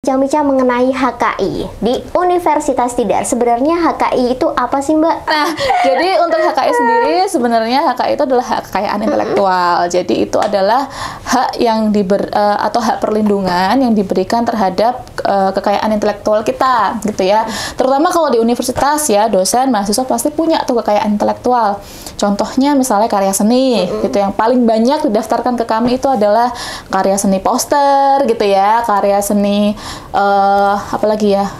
berbincang-bincang mengenai HKI di Universitas Tidar. Sebenarnya HKI itu apa sih, Mbak? Nah, jadi untuk HKI sendiri sebenarnya HKI itu adalah hak kekayaan intelektual. Jadi itu adalah hak yang atau hak perlindungan yang diberikan terhadap kekayaan intelektual kita, gitu ya. Terutama kalau di universitas ya, dosen, mahasiswa pasti punya tuh kekayaan intelektual. Contohnya misalnya karya seni, gitu. Yang paling banyak didaftarkan ke kami itu adalah karya seni poster, gitu ya, karya seni apalagi ya,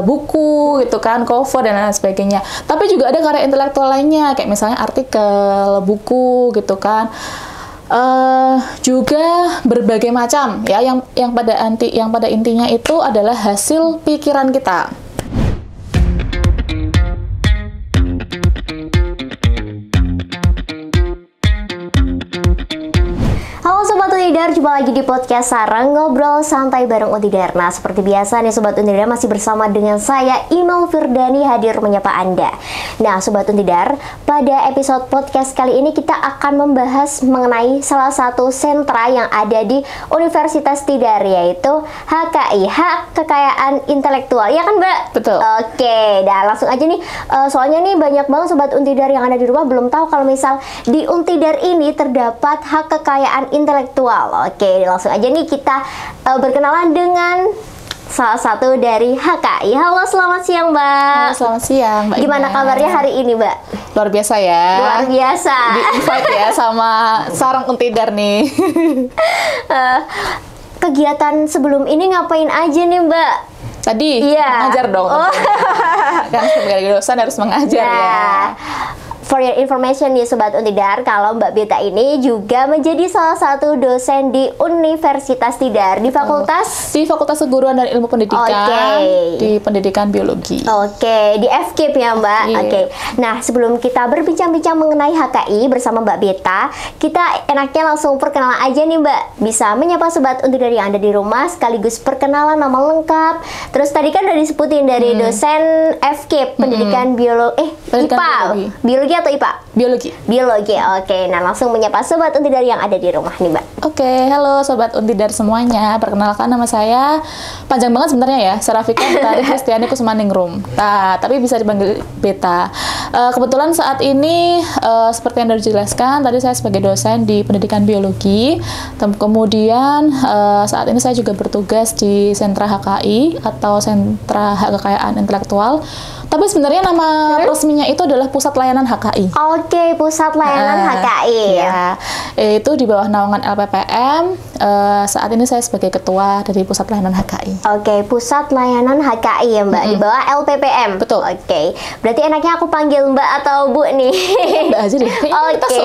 buku gitu kan, cover dan lain sebagainya. Tapi juga ada karya intelektual lainnya kayak misalnya artikel, buku gitu kan. Juga berbagai macam ya yang pada intinya itu adalah hasil pikiran kita. Halo Sobat Untidar, jumpa lagi di podcast Sarang Ngobrol Santai bareng Untidar. Nah, seperti biasa nih Sobat Untidar, masih bersama dengan saya Imel Firdani hadir menyapa Anda. Nah Sobat Untidar, pada episode podcast kali ini kita akan membahas mengenai salah satu sentra yang ada di Universitas Tidar, yaitu HKI, Hak Kekayaan Intelektual. Ya kan Mbak? Betul. Oke, nah langsung aja nih, soalnya nih banyak banget Sobat Untidar yang ada di rumah belum tahu kalau misal di Untidar ini terdapat hak kekayaan intelektual. Oke, langsung aja nih kita berkenalan dengan salah satu dari HKI. Halo, selamat siang Mbak. Halo, selamat siang Mbak. Gimana kabarnya hari ini Mbak? Luar biasa ya. Luar biasa. Di-invite ya sama Sarang Untidar nih. Kegiatan sebelum ini ngapain aja nih Mbak? Tadi mengajar dong. Kan sebagai dosen harus mengajar ya. For your information nih Sobat Untidar, kalau Mbak Beta ini juga menjadi salah satu dosen di Universitas Tidar di Fakultas di Fakultas Keguruan dan Ilmu Pendidikan, di Pendidikan Biologi. Oke, di FKIP ya Mbak. Oke. Nah, sebelum kita berbincang-bincang mengenai HKI bersama Mbak Beta, kita enaknya langsung perkenalan aja nih Mbak. Bisa menyapa Sobat Untidar yang ada di rumah, sekaligus perkenalan nama lengkap. Terus tadi kan udah disebutin dari dosen FKIP Pendidikan IPA. Biologi atau IPA? Biologi. Biologi, oke. Nah, langsung menyapa Sobat Untidar yang ada di rumah nih, Mbak. Oke, halo Sobat Untidar semuanya. Perkenalkan nama saya, panjang banget sebenarnya ya, Serafika Betari Kristiani Kusmaningrum. Nah, tapi bisa dipanggil Beta. Kebetulan saat ini, seperti yang sudah dijelaskan, tadi saya sebagai dosen di Pendidikan Biologi. Kemudian, saat ini saya juga bertugas di Sentra HKI atau Sentra Hak Kekayaan Intelektual. Tapi sebenarnya nama resminya itu adalah Pusat Layanan HKI. Oke, Pusat Layanan HKI. Ya, itu di bawah naungan LPPM. Saat ini saya sebagai ketua dari Pusat Layanan HKI. Oke, Pusat Layanan HKI ya Mbak, di bawah LPPM. Betul. Oke, berarti enaknya aku panggil Mbak atau Bu nih? Mbak aja deh. Oke.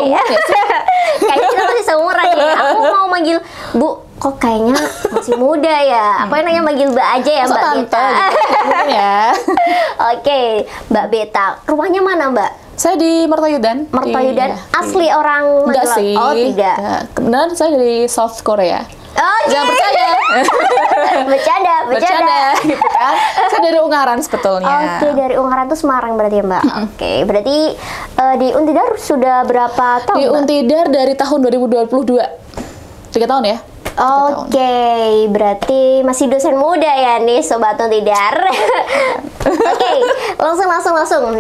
Kayaknya kita masih seumuran ya. Aku mau manggil Bu. Kok kayaknya masih muda ya? Aku enaknya manggil Mbak aja ya, Mbak Beta. Mungkin ya. Oke, Mbak Beta. Rumahnya mana Mbak? Saya di Mertoyudan. Mertoyudan, asli orang Enggak Magelang? sih. Oh, tidak. Kebenaran saya dari South Korea. Oh, jangan percaya. Bercanda. Gitu kan. Saya dari Ungaran sebetulnya. Oke, dari Ungaran itu Semarang berarti ya Mbak. Oke, berarti di Untidar sudah berapa tahun Di Mbak? Untidar dari tahun 2022. 3 tahun ya. Oke, berarti masih dosen muda ya nih Sobat Untidar. Oke, langsung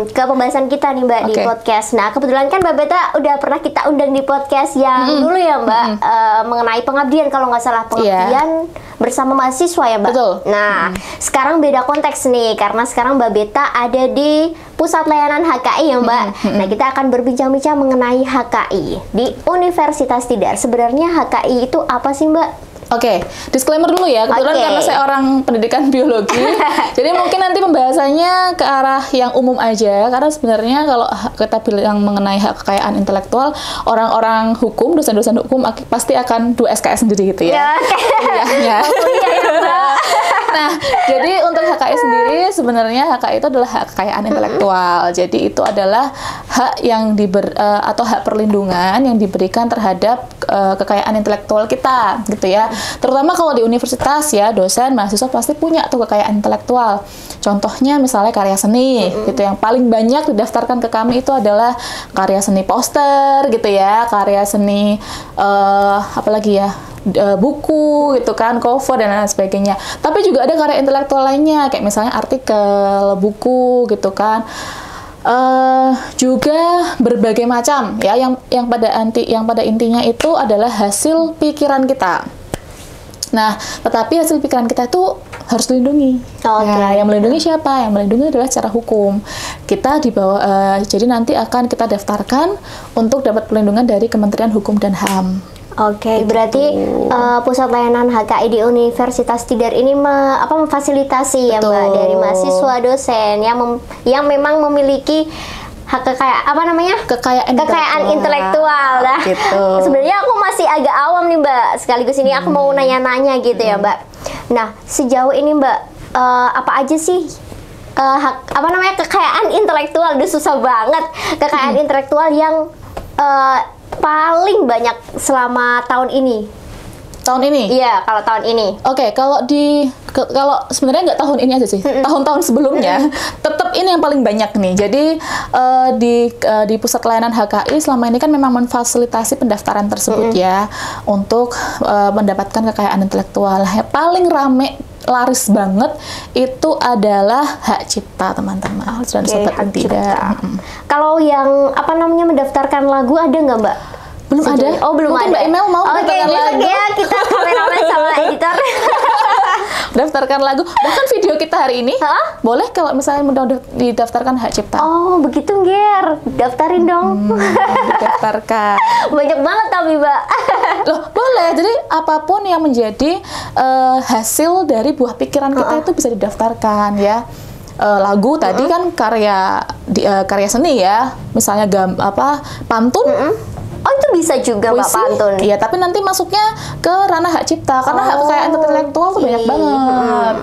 ke pembahasan kita nih Mbak di podcast. Nah, kebetulan kan Mbak Beta udah pernah kita undang di podcast yang dulu ya Mbak, mengenai pengabdian kalau nggak salah, pengabdian bersama mahasiswa ya Mbak. Betul. Nah, sekarang beda konteks nih karena sekarang Mbak Beta ada di Pusat Layanan HKI ya Mbak. Nah, kita akan berbincang-bincang mengenai HKI di Universitas Tidar. Sebenarnya HKI itu apa sih Mbak? Oke, disclaimer dulu ya, kebetulan karena saya orang pendidikan biologi, jadi mungkin nanti pembahasannya ke arah yang umum aja, karena sebenarnya kalau kita bilang mengenai hak kekayaan intelektual, orang-orang hukum, dosen-dosen hukum pasti akan 2 SKS sendiri gitu ya. Kuliahnya. Nah, jadi untuk HKI sendiri, sebenarnya HKI itu adalah hak kekayaan intelektual, jadi itu adalah hak yang atau hak perlindungan yang diberikan terhadap kekayaan intelektual kita, gitu ya. Terutama kalau di universitas ya, dosen, mahasiswa pasti punya tuh kekayaan intelektual. Contohnya misalnya karya seni, gitu. Yang paling banyak didaftarkan ke kami itu adalah karya seni poster, gitu ya, karya seni apalagi ya, buku gitu kan, cover dan lain sebagainya. Tapi juga ada karya intelektual lainnya kayak misalnya artikel, buku gitu kan. Juga berbagai macam ya yang pada intinya itu adalah hasil pikiran kita. Nah, tetapi hasil pikiran kita itu harus dilindungi. Nah, yang melindungi siapa? Yang melindungi adalah secara hukum. Kita di bawah, jadi nanti akan kita daftarkan untuk dapat perlindungan dari Kementerian Hukum dan HAM. Berarti pusat layanan HKI di Universitas Tidar ini memfasilitasi ya Mbak dari mahasiswa dosen yang memang memiliki kekayaan intelektual. Nah, gitu. Sebenarnya aku masih agak awam nih Mbak. Sekaligus ini aku mau nanya-nanya gitu ya Mbak. Nah, sejauh ini Mbak apa aja sih kekayaan intelektual? Udah susah banget. Kekayaan intelektual yang paling banyak selama tahun ini. Tahun ini? Iya, kalau tahun ini. Kalau sebenarnya nggak tahun ini aja sih, tahun-tahun sebelumnya tetap ini yang paling banyak nih. Jadi di pusat layanan HKI selama ini kan memang memfasilitasi pendaftaran tersebut ya untuk mendapatkan kekayaan intelektual. Yang paling rame laris banget itu adalah hak cipta teman-teman dan sobat Tidar. Kalau yang mendaftarkan lagu ada nggak Mbak? Belum ada. Oh, belum mungkin ada. Mbak Email mau mendaftarkan lagu. Ya, kita kameramen sama editor. Daftarkan lagu. Bahkan video kita hari ini boleh kalau misalnya mau didaftarkan hak cipta. Oh, begitu Ger. Daftarin dong. Daftarkan. Banyak banget tapi Mbak. Loh, boleh. Jadi apapun yang menjadi hasil dari buah pikiran kita itu bisa didaftarkan ya. Lagu tadi kan karya seni ya. Misalnya pantun. Oh, itu bisa juga Mbak pantun. Iya, tapi nanti masuknya ke ranah hak cipta karena hak kekayaan intelektual tuh banyak banget.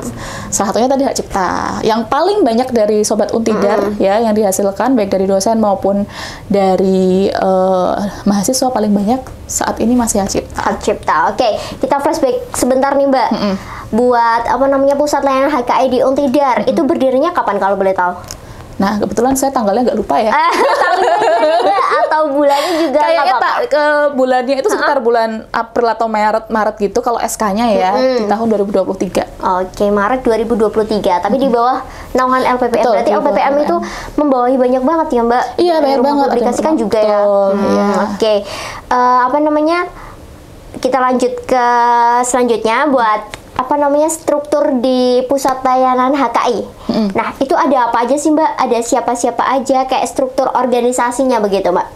Salah satunya tadi hak cipta. Yang paling banyak dari sobat Untidar ya yang dihasilkan baik dari dosen maupun dari mahasiswa paling banyak saat ini masih hak cipta. Hak cipta. Oke, kita flashback sebentar nih Mbak. Buat pusat layanan HKI di Untidar itu berdirinya kapan kalau boleh tahu? Nah, kebetulan saya tanggalnya nggak lupa ya. Tanggalnya atau bulannya juga kayaknya bulannya itu sekitar bulan April atau Maret gitu kalau SK-nya ya di tahun 2023. Oke, Maret 2023. Tapi di bawah naungan LPPM. Betul, berarti LPPM itu membawahi banyak banget ya Mbak? Iya, banyak banget. Publikasikan juga ya. Oke. Kita lanjut ke selanjutnya buat struktur di pusat layanan HKI. Nah, itu ada apa aja sih Mbak? Ada siapa-siapa aja kayak struktur organisasinya begitu Mbak?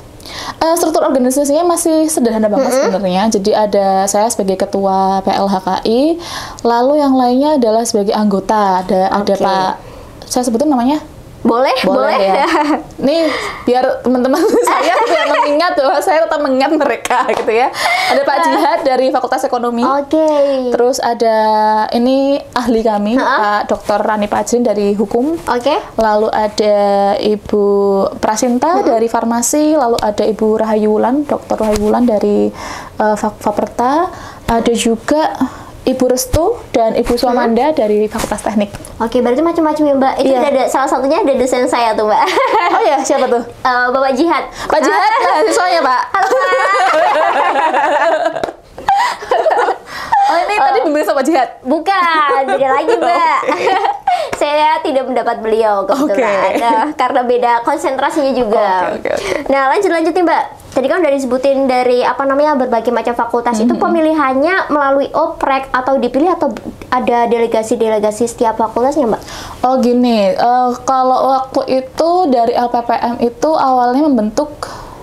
Struktur organisasinya masih sederhana banget sebenarnya. Jadi ada saya sebagai ketua PLHKI, lalu yang lainnya adalah sebagai anggota. Ada Pak, saya sebutin namanya? Boleh. Ya. Nih, biar teman-teman saya yang mengingat bahwa saya tetap mengingat mereka gitu ya. Ada Pak Jihad dari Fakultas Ekonomi. Terus ada ini ahli kami, Pak Dr. Rani Pajrin dari Hukum. Lalu ada Ibu Prasinta dari Farmasi, lalu ada Ibu Rahayu Wulan, Dr. Rahayu Wulan dari Faperta. Ada juga Ibu Restu dan Ibu Swamanda dari Fakultas Teknik. Oke, berarti macam-macam ya Mbak. Itu ada salah satunya ada dosen saya tuh Mbak. Oh ya, siapa tuh? Bapak Jihad. Pak Jihad, siswanya Pak. Halo Pak. Oh ini tadi membeli sama Jihad? Bukan, beda lagi Mbak. Saya tidak mendapat beliau kebetulan. Karena beda konsentrasinya juga. Nah, lanjut nih Mbak. Tadi kan udah disebutin dari berbagai macam fakultas. Itu pemilihannya melalui oprek atau dipilih atau ada delegasi setiap fakultasnya Mbak? Oh gini, kalau waktu itu dari LPPM itu awalnya membentuk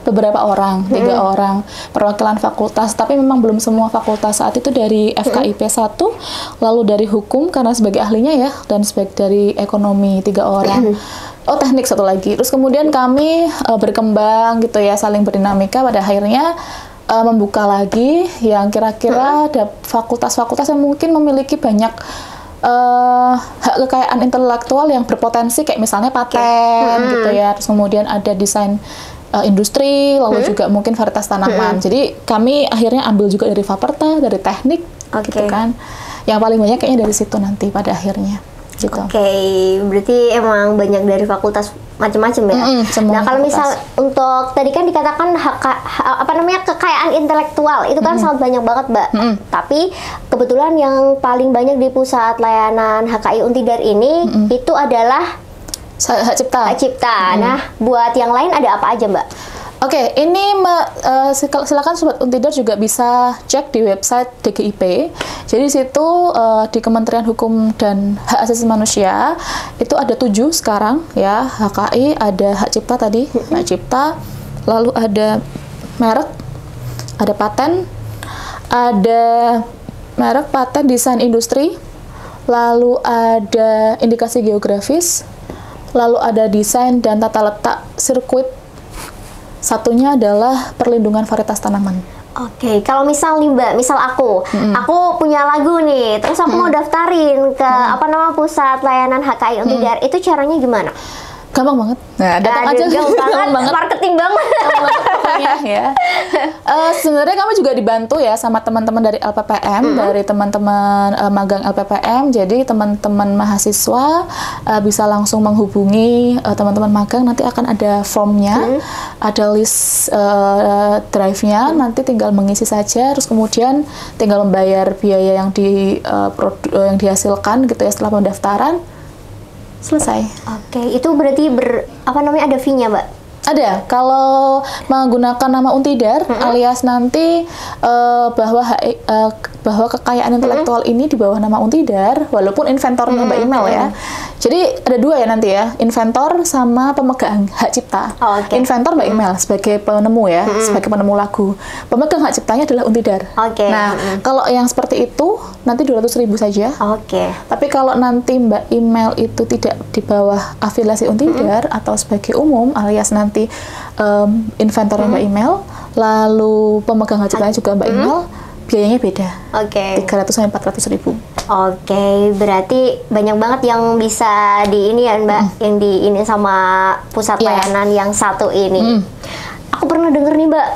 beberapa orang, 3 orang perwakilan fakultas, tapi memang belum semua fakultas saat itu dari FKIP 1, lalu dari Hukum karena sebagai ahlinya ya, dan sebagai dari Ekonomi 3 orang. Oh, Teknik 1 lagi. Terus kemudian kami berkembang gitu ya, saling berdinamika, pada akhirnya membuka lagi yang kira-kira ada fakultas-fakultas yang mungkin memiliki banyak hak kekayaan intelektual yang berpotensi kayak misalnya paten gitu ya. Terus kemudian ada desain industri, lalu juga mungkin varietas tanaman. Jadi kami akhirnya ambil juga dari Faperta, dari Teknik gitu kan. Yang paling banyak kayaknya dari situ nanti pada akhirnya. Gitu. Berarti emang banyak dari fakultas macam-macam ya. semua Nah, kalau misal fakultas. untuk tadi kan dikatakan kekayaan intelektual itu kan sangat banyak banget, Mbak. Tapi kebetulan yang paling banyak di pusat layanan HKI Untidar ini itu adalah Hak cipta. hak cipta. Nah, buat yang lain ada apa aja, Mbak? Oke, ini silakan Sobat Untidar juga bisa cek di website DGIP. Jadi di situ di Kementerian Hukum dan Hak Asasi Manusia itu ada 7 sekarang ya, HKI, ada hak cipta tadi, hak cipta, lalu ada merek, ada paten, desain industri, lalu ada indikasi geografis, lalu ada desain dan tata letak sirkuit. Satunya adalah perlindungan varietas tanaman. Oke, kalau misal nih Mbak, misal aku punya lagu nih, terus aku mau daftarin ke pusat layanan HKI Untidar, itu caranya gimana? Gampang banget. Nah, datang aja. Gampang banget. Marketing banget. Gampang banget pokoknya ya. Sebenarnya kami juga dibantu ya sama teman-teman dari LPPM, dari teman-teman magang LPPM. Jadi teman-teman mahasiswa bisa langsung menghubungi teman-teman magang. Nanti akan ada formnya, ada list drive-nya. Nanti tinggal mengisi saja. Terus kemudian tinggal membayar biaya yang yang dihasilkan gitu ya setelah pendaftaran. Selesai. Oke, itu berarti ada fee-nya, Mbak? Ada. Kalau menggunakan nama Untidar, alias nanti bahwa kekayaan intelektual ini di bawah nama Untidar, walaupun inventornya Mbak Email ya. Jadi ada 2 ya nanti ya, inventor sama pemegang hak cipta. Inventor Mbak Email sebagai penemu ya, sebagai penemu lagu. Pemegang hak ciptanya adalah Untidar. Nah, kalau yang seperti itu nanti 200.000 saja. Tapi kalau nanti Mbak Email itu tidak di bawah afiliasi Untidar atau sebagai umum, alias nanti inventornya Mbak Email, lalu pemegang hak ciptanya juga Mbak Email, biayanya beda. 300 sampai 400.000. Berarti banyak banget yang bisa ya Mbak, yang ini sama pusat layanan yang satu ini. Aku pernah denger nih Mbak,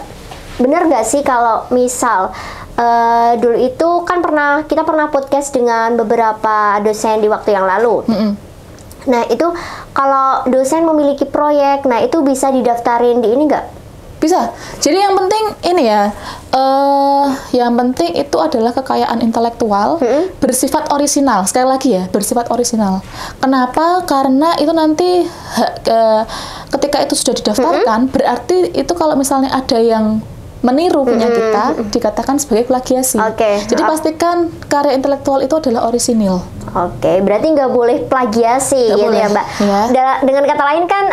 bener nggak sih kalau misal dulu itu kan kita pernah podcast dengan beberapa dosen di waktu yang lalu. Nah, itu kalau dosen memiliki proyek, nah itu bisa didaftarin di ini nggak? Bisa. Jadi yang penting ini ya, yang penting itu adalah kekayaan intelektual bersifat orisinal. Sekali lagi ya, bersifat orisinal. Kenapa? Karena itu nanti ketika itu sudah didaftarkan, berarti itu kalau misalnya ada yang meniru punya kita, dikatakan sebagai plagiasi. Jadi pastikan karya intelektual itu adalah orisinil. Berarti nggak boleh plagiasi gitu ya Mbak. Dengan kata lain kan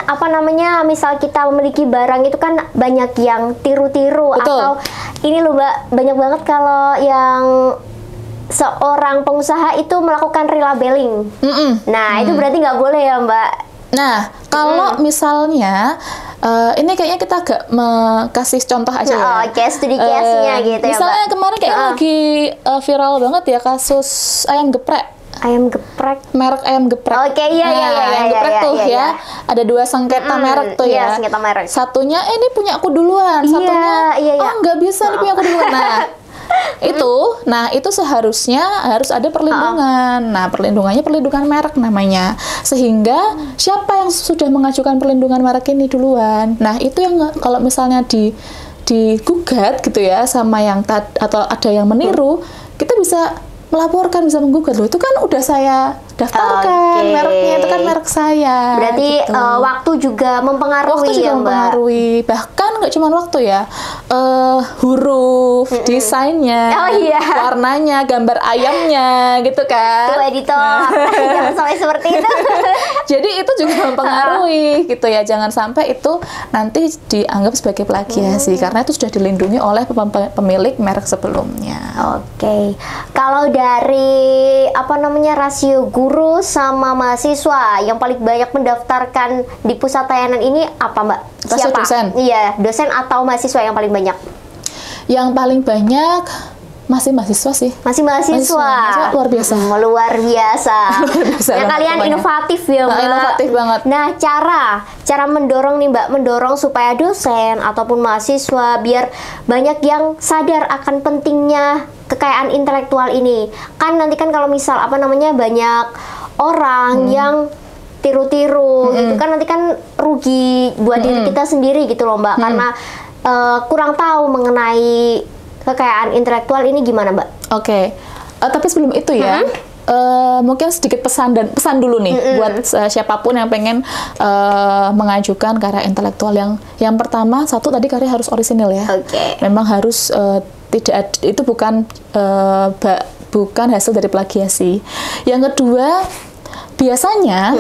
misal kita memiliki barang itu kan banyak yang tiru-tiru atau ini loh Mbak, banyak banget kalau yang seorang pengusaha itu melakukan relabeling. Nah, itu berarti nggak boleh ya Mbak. Nah, kalau misalnya ini kayaknya kita agak kasih contoh aja ya. Studi case-nya gitu ya, misalnya kemarin kayaknya lagi viral banget ya kasus ayam geprek. Ayam geprek. Merek ayam geprek. Ayam geprek tuh ya. Ada 2 sengketa merek tuh ya. Sengketa merek. Satunya ini punya aku duluan, satunya nggak bisa nih punya aku duluan. Nah, itu seharusnya harus ada perlindungan. Nah, perlindungan merek namanya. Sehingga siapa yang sudah mengajukan perlindungan merek ini duluan. Nah, itu yang kalau misalnya digugat gitu ya sama yang atau ada yang meniru, kita bisa melaporkan, bisa menggugat. Loh, itu kan udah saya daftarkan, mereknya itu kan merek saya. Berarti gitu. Waktu juga mempengaruhi. Waktu juga mempengaruhi. Bahkan nggak cuma waktu ya, huruf, desainnya, warnanya, gambar ayamnya, gitu kan. Tuh editor, jangan sampai seperti itu. Jadi itu juga mempengaruhi, gitu ya. Jangan sampai itu nanti dianggap sebagai plagiasi, karena itu sudah dilindungi oleh pemilik merek sebelumnya. Kalau dari rasio guru sama mahasiswa yang paling banyak mendaftarkan di pusat layanan ini apa Mbak? Siapa? Dosen? Iya, dosen atau mahasiswa yang paling banyak? Yang paling banyak masih mahasiswa sih. Masih mahasiswa. Luar biasa. Luar biasa. Ya, kalian pokoknya inovatif ya Mbak. Inovatif banget. Nah, cara mendorong nih Mbak, mendorong supaya dosen ataupun mahasiswa biar banyak yang sadar akan pentingnya kekayaan intelektual ini. Kan nanti kan kalau misal banyak orang yang tiru-tiru gitu kan, nanti kan rugi buat diri kita sendiri gitu loh Mbak, karena kurang tahu mengenai kekayaan intelektual ini, gimana Mbak? Oke. Tapi sebelum itu ya, mungkin sedikit pesan dulu nih buat siapapun yang pengen mengajukan karya intelektual. Yang pertama, satu tadi karya harus orisinil ya. Memang harus tidak itu bukan hasil dari plagiasi. Yang kedua, biasanya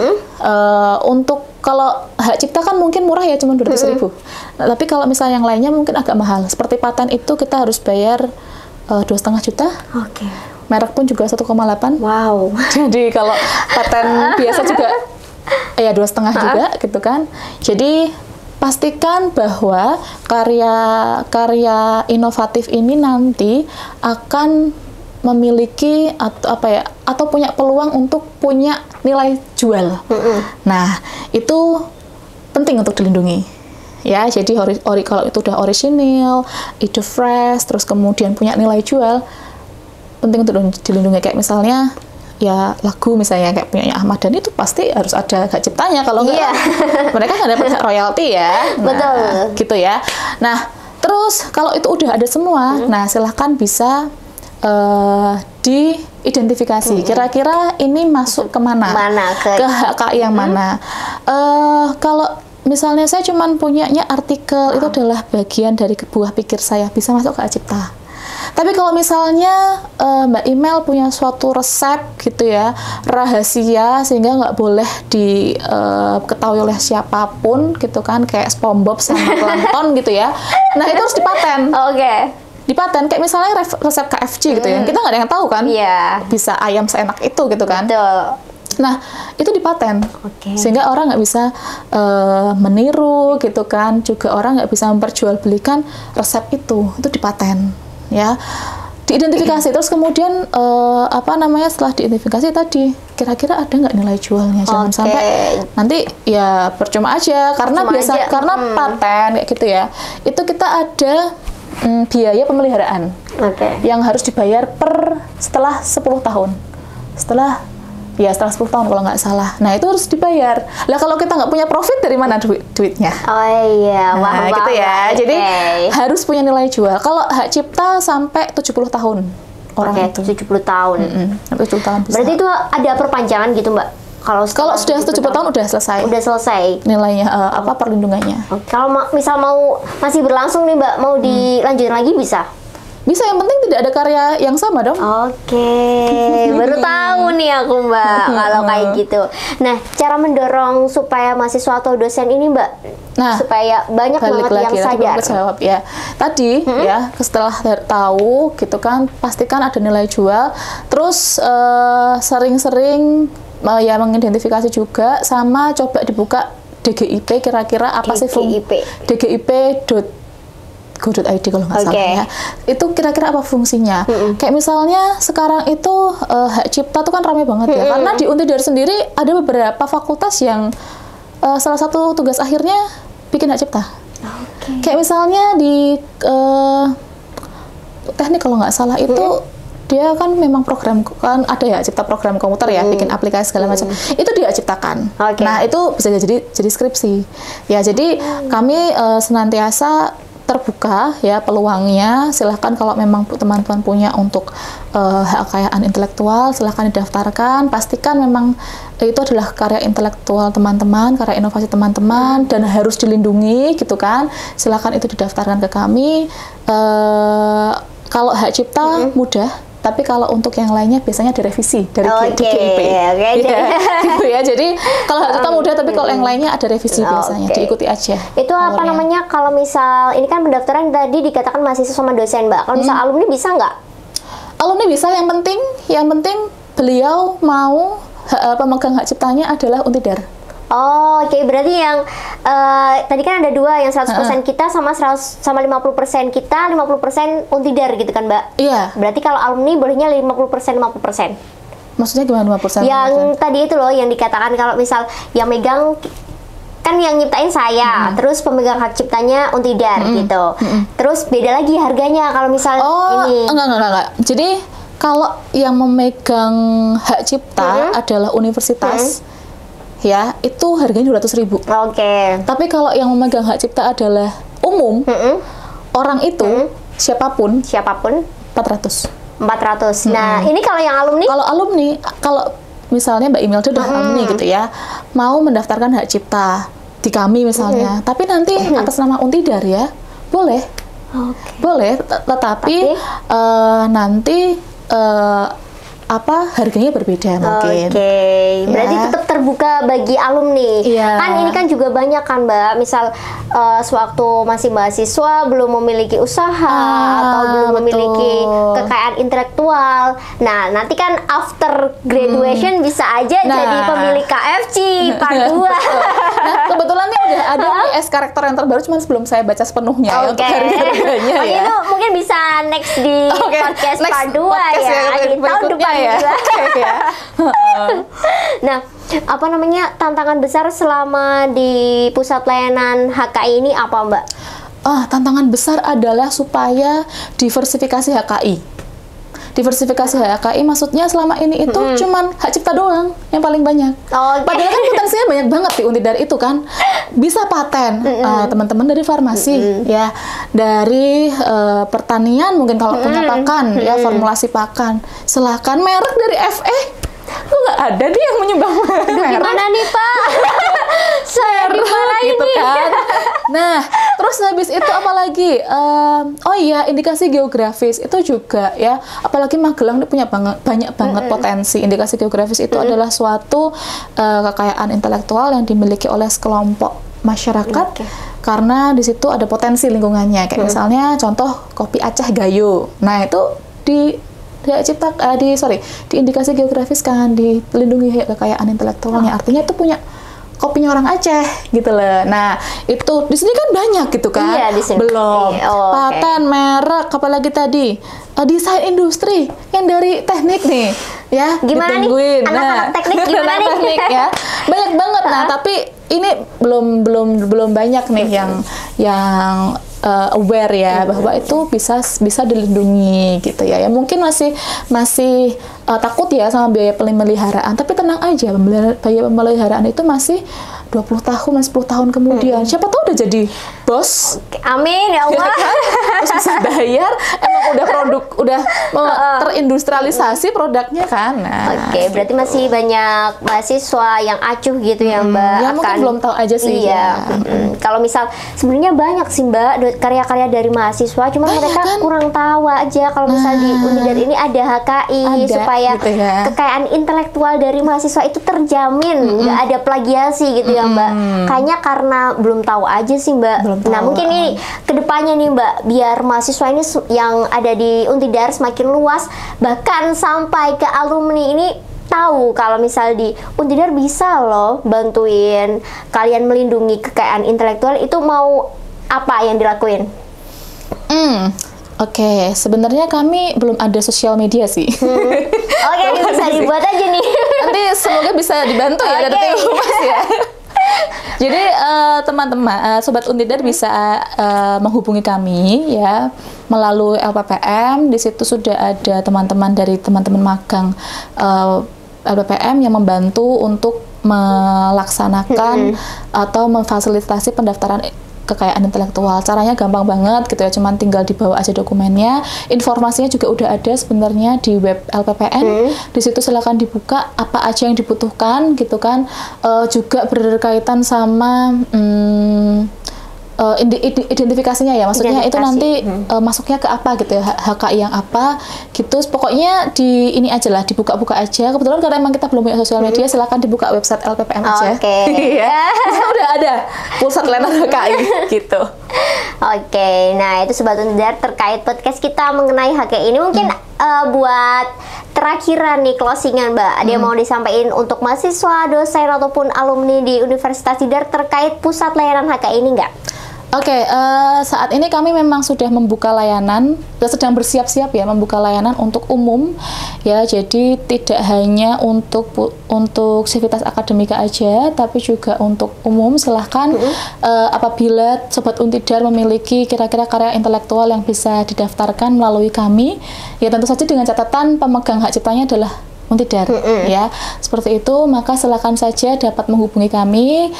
untuk kalau hak cipta kan mungkin murah ya, cuma 200.000. Nah, tapi kalau misalnya yang lainnya mungkin agak mahal. Seperti paten itu kita harus bayar 2,5 juta. Merek pun juga 1,8. Wow. Jadi kalau paten biasa juga ya 2,5 juga gitu kan. Jadi pastikan bahwa karya inovatif ini nanti akan memiliki atau punya peluang untuk punya nilai jual. Nah, itu penting untuk dilindungi. Ya, jadi kalau itu udah orisinil, ide fresh, terus kemudian punya nilai jual, penting untuk dilindungi. Kayak misalnya ya lagu misalnya kayak punya Ahmad Dhani itu pasti harus ada hak ciptanya, kalau enggak mereka nggak dapat royalti ya. Nah, betul gitu ya. Nah, terus kalau itu udah ada semua, nah silahkan bisa diidentifikasi kira-kira ini masuk kemana, ke HKI yang mana. Kalau misalnya saya cuman punyanya artikel, itu adalah bagian dari buah pikir saya, bisa masuk ke hak cipta. Tapi kalau misalnya Mbak Email punya suatu resep gitu ya, rahasia sehingga nggak boleh diketahui oleh siapapun gitu kan, kayak SpongeBob sama Plankton gitu ya, nah itu harus dipaten. Dipaten, kayak misalnya resep KFC gitu ya, kita nggak ada yang tahu kan, bisa ayam seenak itu gitu kan. Nah, itu dipaten, sehingga orang nggak bisa meniru gitu kan, juga orang nggak bisa memperjualbelikan resep itu dipaten ya. Diidentifikasi, terus kemudian setelah diidentifikasi tadi, kira-kira ada nggak nilai jualnya, jangan sampai nanti ya percuma aja, karena karena paten kayak gitu ya, itu kita ada biaya pemeliharaan yang harus dibayar setelah 10 tahun. Setelah 10 tahun kalau nggak salah. Nah, itu harus dibayar. Lah kalau kita nggak punya profit, dari mana duitnya? Nah, gitu ya. Jadi harus punya nilai jual. Kalau hak cipta sampai 70 tahun. Orang itu 70 tahun. 70 tahun bisa. Berarti itu ada perpanjangan gitu, Mbak? Kalau sudah 70 tahun udah selesai. Nilainya perlindungannya. Kalau misal mau masih berlangsung nih, Mbak, mau dilanjutin lagi bisa? Bisa, yang penting tidak ada karya yang sama dong. Baru tahu nih aku, Mbak, kalau kayak gitu. Nah, cara mendorong supaya mahasiswa atau dosen ini, Mbak, supaya banyak banget yang sadar. Jawab ya. Tadi ya, setelah tahu gitu kan, pastikan ada nilai jual. Terus sering-sering ya mengidentifikasi juga, sama coba dibuka DGIP, kira-kira apa sih DGIP.go.id kalau nggak salah ya. Itu kira-kira apa fungsinya? Kayak misalnya sekarang itu hak cipta tuh kan ramai banget ya, karena di Untidar sendiri ada beberapa fakultas yang salah satu tugas akhirnya bikin hak cipta. Kayak misalnya di teknik kalau nggak salah itu dia kan memang program, kan ada ya cipta program komputer ya, bikin aplikasi segala macam, itu dia ciptakan. Nah, itu bisa jadi skripsi ya. Jadi kami senantiasa terbuka ya peluangnya. Silahkan kalau memang teman-teman punya untuk hak kekayaan intelektual, silahkan didaftarkan. Pastikan memang itu adalah karya intelektual teman-teman, karya inovasi teman-teman, dan harus dilindungi gitu kan. Silahkan itu didaftarkan ke kami. Kalau hak cipta mudah, tapi kalau untuk yang lainnya biasanya direvisi dari DGIP. Gitu ya. Jadi kalau hak cipta mudah, tapi kalau yang lainnya ada revisi biasanya. Diikuti aja. Itu apa namanya, kalau misal ini kan pendaftaran tadi dikatakan mahasiswa sama dosen, Mbak. Kalau misal alumni bisa nggak? Alumni bisa, yang penting beliau mau pemegang hak ciptanya adalah Untidar. Berarti yang tadi kan ada dua, yang 100% kita sama 50% kita, 50% Untidar gitu kan, Mbak? Iya. Berarti kalau alumni bolehnya 50%. Maksudnya gimana 50%? Yang tadi itu loh, yang dikatakan kalau misal yang megang kan yang nyiptain saya, terus pemegang hak ciptanya Untidar gitu. Terus beda lagi harganya kalau misal ini. Enggak. Jadi kalau yang memegang hak cipta adalah universitas, ya itu harganya 200.000. Oke. Tapi kalau yang memegang hak cipta adalah umum, orang itu siapapun 400. 400. Nah, ini kalau yang alumni? Kalau alumni, kalau misalnya Mbak Imelda udah alumni gitu ya, mau mendaftarkan hak cipta di kami misalnya, tapi nanti atas nama Untidar ya, boleh. Boleh, tetapi nanti harganya berbeda mungkin. Berarti tetap terbuka bagi alumni. Kan ini kan juga banyak kan Mbak, misal sewaktu masih mahasiswa belum memiliki usaha atau belum memiliki kekayaan intelektual. Nah, nanti kan after graduation bisa aja jadi pemilik KFC part 2. Nah, kebetulan nih udah ada S karakter yang terbaru, cuman sebelum saya baca sepenuhnya ya, untuk harga-harganya ya. Itu mungkin bisa next di podcast part 2 ya, di tahun depan ya. Nah, apa namanya, tantangan besar selama di pusat layanan HKI ini apa Mbak? Tantangan besar adalah supaya diversifikasi HKI. Diversifikasi HKI maksudnya selama ini itu cuman hak cipta doang yang paling banyak. Padahal kan potensinya banyak banget di Untidar itu kan. Bisa paten, teman-teman dari farmasi ya, dari pertanian mungkin kalau punya pakan ya, formulasi pakan. Silahkan merek dari FE. Kok nggak ada nih yang menyumbang merek? Gimana nih Pak? Saya dimarahin gitu nih. Kan. Nah, terus habis itu apalagi? Indikasi geografis itu juga ya. Apalagi Magelang ini punya banyak banget potensi. Indikasi geografis itu adalah suatu kekayaan intelektual yang dimiliki oleh sekelompok masyarakat. Karena di situ ada potensi lingkungannya. Kayak misalnya contoh kopi Aceh Gayo. Nah, itu di indikasi geografis kan, dilindungi kekayaan intelektualnya. Artinya itu punya kopinya orang Aceh gitu loh. Nah, itu di sini kan banyak gitu kan. Iya, di sini. Belum. Paten, merek, apalagi tadi desain industri yang dari teknik nih ya. Gimana ditungguin. nih? Anak-anak teknik gimana nih? Teknik ya. Banyak banget. Nah, tapi ini belum banyak nih yang aware ya bahwa itu bisa dilindungi gitu ya. Ya mungkin masih takut ya sama biaya pemeliharaan, tapi tenang aja, biaya pemeliharaan itu masih 20 tahun, 10 tahun kemudian. Siapa tahu udah jadi bos. Amin ya Allah. Terus bisa bayar, emang udah terindustrialisasi produknya kan. Nah, berarti masih banyak mahasiswa yang acuh gitu ya Mbak. Ya mungkin belum tahu aja sih. Iya. Kalau misal sebenarnya banyak sih Mbak karya-karya dari mahasiswa, cuma mereka kan kurang tahu aja kalau misal di Untidar ini ada HKI supaya gitu ya, kekayaan intelektual dari mahasiswa itu terjamin, nggak ada plagiasi gitu ya Mbak. Kayaknya karena belum tahu aja sih Mbak. Nah, mungkin ini kedepannya nih Mbak, biar mahasiswa ini yang ada di Untidar semakin luas, bahkan sampai ke alumni ini tahu kalau misal di Untidar bisa loh bantuin kalian melindungi kekayaan intelektual, itu mau apa yang dilakuin? Oke, sebenarnya kami belum ada sosial media sih. Bisa dibuat aja nih. Nanti semoga bisa dibantu ya dari tim Humas ya. Jadi teman-teman, Sobat Untidar bisa menghubungi kami ya melalui LPPM. Di situ sudah ada teman-teman dari teman-teman magang LPPM yang membantu untuk melaksanakan atau memfasilitasi pendaftaran kekayaan intelektual. Caranya gampang banget gitu ya, cuman tinggal dibawa aja dokumennya. Informasinya juga udah ada sebenarnya di web LPPN. Di situ silakan dibuka apa aja yang dibutuhkan gitu kan. Juga berkaitan sama identifikasinya ya, maksudnya itu nanti masuknya ke apa gitu ya, HKI yang apa gitu. Pokoknya ini aja lah, dibuka-buka aja. Kebetulan karena emang kita belum punya sosial media, silakan dibuka website LPPM aja. Ya. Udah ada pusat layanan HKI gitu. Nah itu Sobat Untidar terkait podcast kita mengenai HKI ini. Mungkin buat terakhiran nih, closingan Mbak, ada yang mau disampaikan untuk mahasiswa, dosen ataupun alumni di Universitas Untidar terkait pusat layanan HKI ini nggak? Oke, saat ini kami memang sudah membuka layanan, sedang bersiap-siap ya membuka layanan untuk umum ya. Jadi tidak hanya untuk sivitas akademika aja, tapi juga untuk umum. Silahkan apabila Sobat Untidar memiliki kira-kira karya intelektual yang bisa didaftarkan melalui kami, ya tentu saja dengan catatan pemegang hak ciptanya adalah Untidar ya. Seperti itu, maka silakan saja dapat menghubungi kami.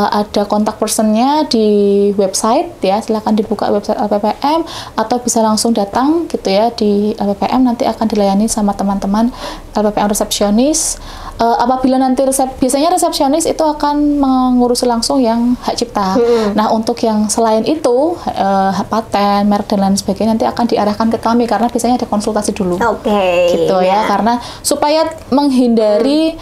Ada kontak personnya di website ya. Silakan dibuka website LPPM atau bisa langsung datang gitu ya di LPPM, nanti akan dilayani sama teman-teman LPPM resepsionis. Apabila nanti biasanya resepsionis itu akan mengurusi langsung yang hak cipta. Nah, untuk yang selain itu paten, merek dan lain sebagainya nanti akan diarahkan ke kami karena biasanya ada konsultasi dulu. Gitu ya, karena supaya menghindari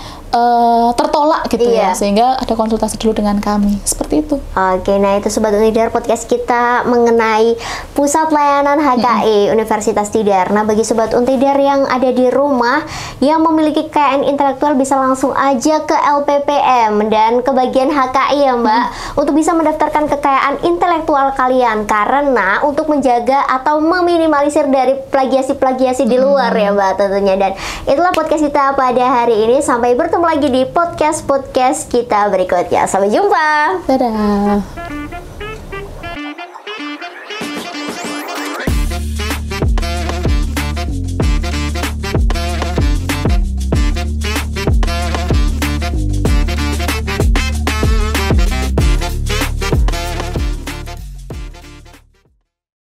tertolak gitu ya, sehingga ada konsultasi dulu dengan kami, seperti itu. Nah itu Sobat Untidar, podcast kita mengenai Pusat Layanan HKI Universitas Tidar. Nah, bagi Sobat Untidar yang ada di rumah yang memiliki kekayaan intelektual bisa langsung aja ke LPPM dan ke bagian HKI ya Mbak, untuk bisa mendaftarkan kekayaan intelektual kalian, karena untuk menjaga atau meminimalisir dari plagiasi-plagiasi di luar ya Mbak tentunya. Dan itulah podcast kita pada hari ini, sampai bertemu lagi di podcast kita berikutnya. Sampai jumpa. Dadah.